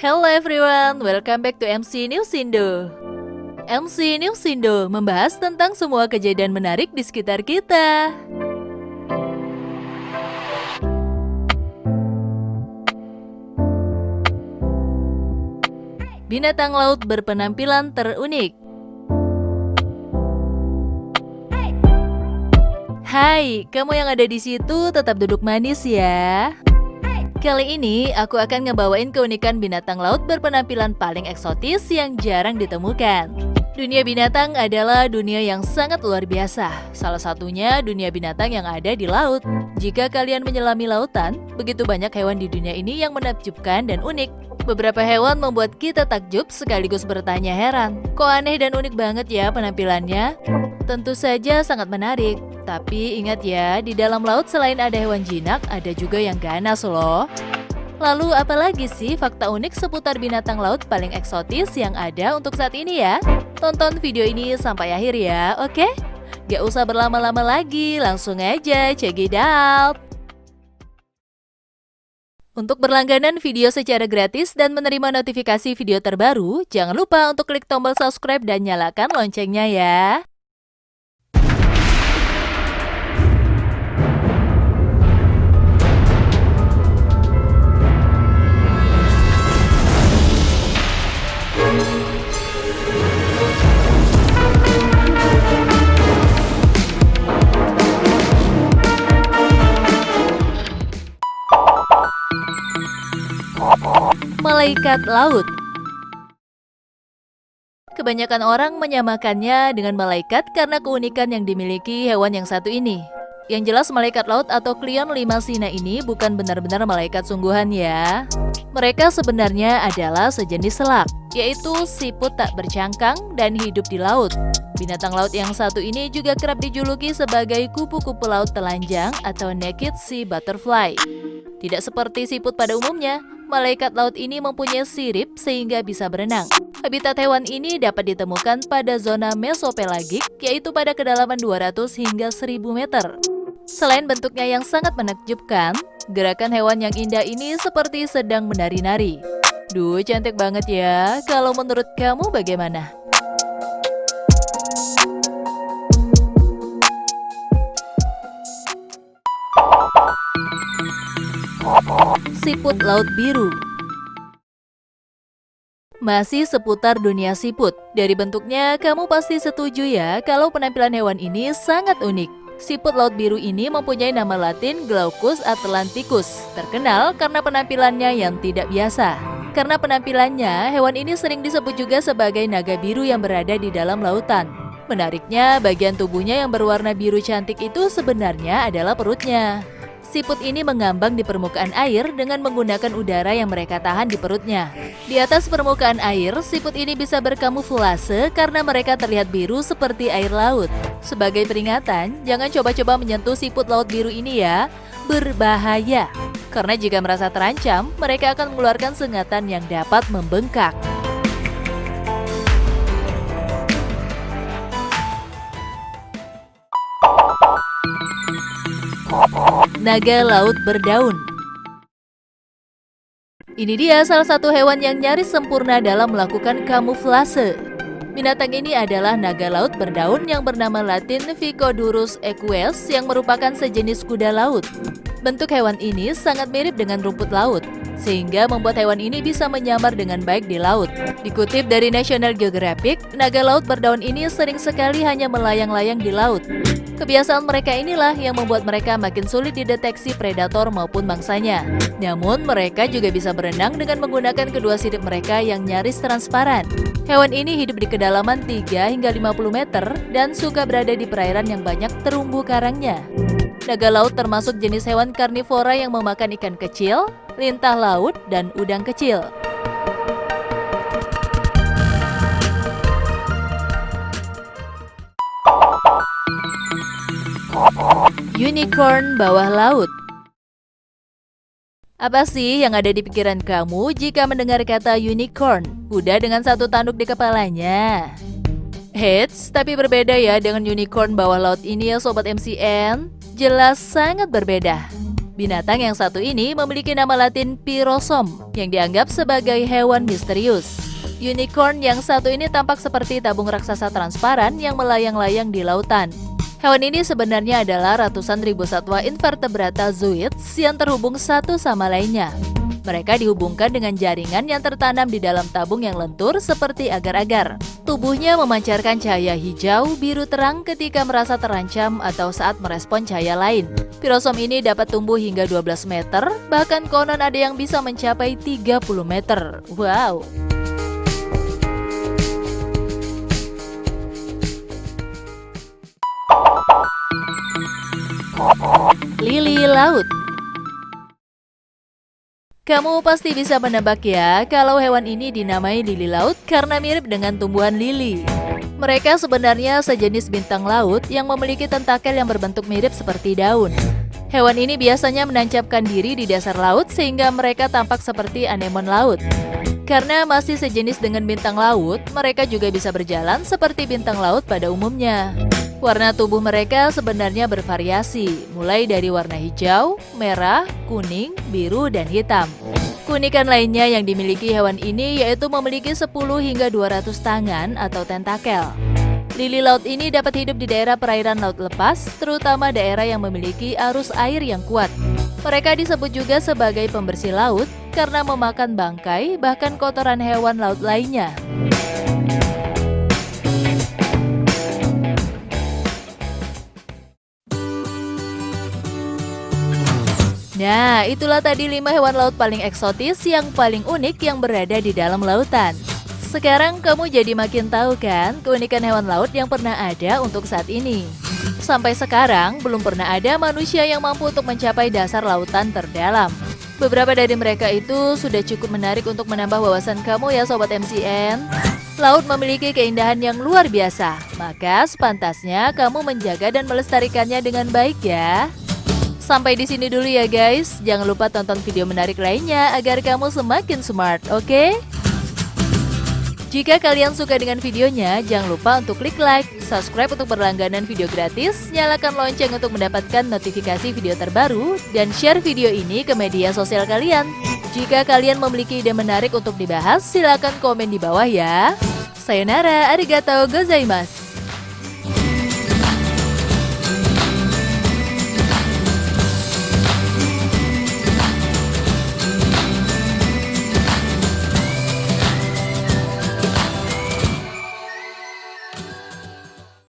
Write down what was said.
Hello everyone, welcome back to MC News Indo. MC News Indo membahas tentang semua kejadian menarik di sekitar kita. Binatang laut berpenampilan terunik. Hai, kamu yang ada di situ tetap duduk manis ya. Kali ini aku akan ngebawain keunikan binatang laut berpenampilan paling eksotis yang jarang ditemukan. Dunia binatang adalah dunia yang sangat luar biasa. Salah satunya dunia binatang yang ada di laut. Jika kalian menyelami lautan, begitu banyak hewan di dunia ini yang menakjubkan dan unik. Beberapa hewan membuat kita takjub sekaligus bertanya heran. Kok aneh dan unik banget ya penampilannya? Tentu saja sangat menarik. Tapi ingat ya, di dalam laut selain ada hewan jinak, ada juga yang ganas loh. Lalu apalagi sih fakta unik seputar binatang laut paling eksotis yang ada untuk saat ini ya? Tonton video ini sampai akhir ya, oke? Gak usah berlama-lama lagi, langsung aja check it out! Untuk berlangganan video secara gratis dan menerima notifikasi video terbaru, jangan lupa untuk klik tombol subscribe dan nyalakan loncengnya ya. Malaikat laut. Kebanyakan orang menyamakannya dengan malaikat karena keunikan yang dimiliki hewan yang satu ini. Yang jelas malaikat laut atau Cleon limacina ini bukan benar-benar malaikat sungguhan ya. Mereka sebenarnya adalah sejenis selak, yaitu siput tak bercangkang dan hidup di laut. Binatang laut yang satu ini juga kerap dijuluki sebagai kupu-kupu laut telanjang atau naked sea butterfly. Tidak seperti siput pada umumnya, malaikat laut ini mempunyai sirip sehingga bisa berenang. Habitat hewan ini dapat ditemukan pada zona mesopelagik, yaitu pada kedalaman 200 hingga 1000 meter. Selain bentuknya yang sangat menakjubkan, gerakan hewan yang indah ini seperti sedang menari-nari. Duh, cantik banget ya. Kalau menurut kamu bagaimana? Siput laut biru. Masih seputar dunia siput. Dari bentuknya, kamu pasti setuju ya kalau penampilan hewan ini sangat unik. Siput laut biru ini mempunyai nama latin Glaucus atlanticus, terkenal karena penampilannya yang tidak biasa. Karena penampilannya, hewan ini sering disebut juga sebagai naga biru yang berada di dalam lautan. Menariknya, bagian tubuhnya yang berwarna biru cantik itu sebenarnya adalah perutnya. Siput ini mengambang di permukaan air dengan menggunakan udara yang mereka tahan di perutnya. Di atas permukaan air, siput ini bisa berkamuflase karena mereka terlihat biru seperti air laut. Sebagai peringatan, jangan coba-coba menyentuh siput laut biru ini ya. Berbahaya. Karena jika merasa terancam, mereka akan mengeluarkan sengatan yang dapat membengkak. Naga laut berdaun. Ini dia salah satu hewan yang nyaris sempurna dalam melakukan kamuflase. Binatang ini adalah naga laut berdaun yang bernama latin Vicodurus eques yang merupakan sejenis kuda laut. Bentuk hewan ini sangat mirip dengan rumput laut, sehingga membuat hewan ini bisa menyamar dengan baik di laut. Dikutip dari National Geographic, naga laut berdaun ini sering sekali hanya melayang-layang di laut. Kebiasaan mereka inilah yang membuat mereka makin sulit dideteksi predator maupun mangsanya. Namun, mereka juga bisa berenang dengan menggunakan kedua sirip mereka yang nyaris transparan. Hewan ini hidup di kedalaman 3 hingga 50 meter dan suka berada di perairan yang banyak terumbu karangnya. Naga laut termasuk jenis hewan karnivora yang memakan ikan kecil, lintah laut, dan udang kecil. Unicorn bawah laut. Apa sih yang ada di pikiran kamu jika mendengar kata unicorn? Kuda dengan satu tanduk di kepalanya. Eits, tapi berbeda ya dengan unicorn bawah laut ini ya Sobat MCN. Jelas sangat berbeda. Binatang yang satu ini memiliki nama latin Pirosom, yang dianggap sebagai hewan misterius. Unicorn yang satu ini tampak seperti tabung raksasa transparan yang melayang-layang di lautan. Hewan ini sebenarnya adalah ratusan ribu satwa invertebrata zooids yang terhubung satu sama lainnya. Mereka dihubungkan dengan jaringan yang tertanam di dalam tabung yang lentur seperti agar-agar. Tubuhnya memancarkan cahaya hijau biru terang ketika merasa terancam atau saat merespon cahaya lain. Pirosom ini dapat tumbuh hingga 12 meter, bahkan konon ada yang bisa mencapai 30 meter. Wow! Lili laut. Kamu pasti bisa menebak ya kalau hewan ini dinamai lili laut karena mirip dengan tumbuhan lili. Mereka sebenarnya sejenis bintang laut yang memiliki tentakel yang berbentuk mirip seperti daun. Hewan ini biasanya menancapkan diri di dasar laut sehingga mereka tampak seperti anemon laut. Karena masih sejenis dengan bintang laut, mereka juga bisa berjalan seperti bintang laut pada umumnya. Warna tubuh mereka sebenarnya bervariasi, mulai dari warna hijau, merah, kuning, biru, dan hitam. Keunikan lainnya yang dimiliki hewan ini yaitu memiliki 10 hingga 200 tangan atau tentakel. Lili laut ini dapat hidup di daerah perairan laut lepas, terutama daerah yang memiliki arus air yang kuat. Mereka disebut juga sebagai pembersih laut karena memakan bangkai bahkan kotoran hewan laut lainnya. Nah, itulah tadi 5 hewan laut paling eksotis yang paling unik yang berada di dalam lautan. Sekarang kamu jadi makin tahu kan keunikan hewan laut yang pernah ada untuk saat ini. Sampai sekarang, belum pernah ada manusia yang mampu untuk mencapai dasar lautan terdalam. Beberapa dari mereka itu sudah cukup menarik untuk menambah wawasan kamu ya Sobat MCN. Laut memiliki keindahan yang luar biasa, maka sepantasnya kamu menjaga dan melestarikannya dengan baik ya. Sampai di sini dulu ya guys, jangan lupa tonton video menarik lainnya agar kamu semakin smart, oke? Jika kalian suka dengan videonya, jangan lupa untuk klik like, subscribe untuk berlangganan video gratis, nyalakan lonceng untuk mendapatkan notifikasi video terbaru, dan share video ini ke media sosial kalian. Jika kalian memiliki ide menarik untuk dibahas, silakan komen di bawah ya. Sayonara, arigatou gozaimasu.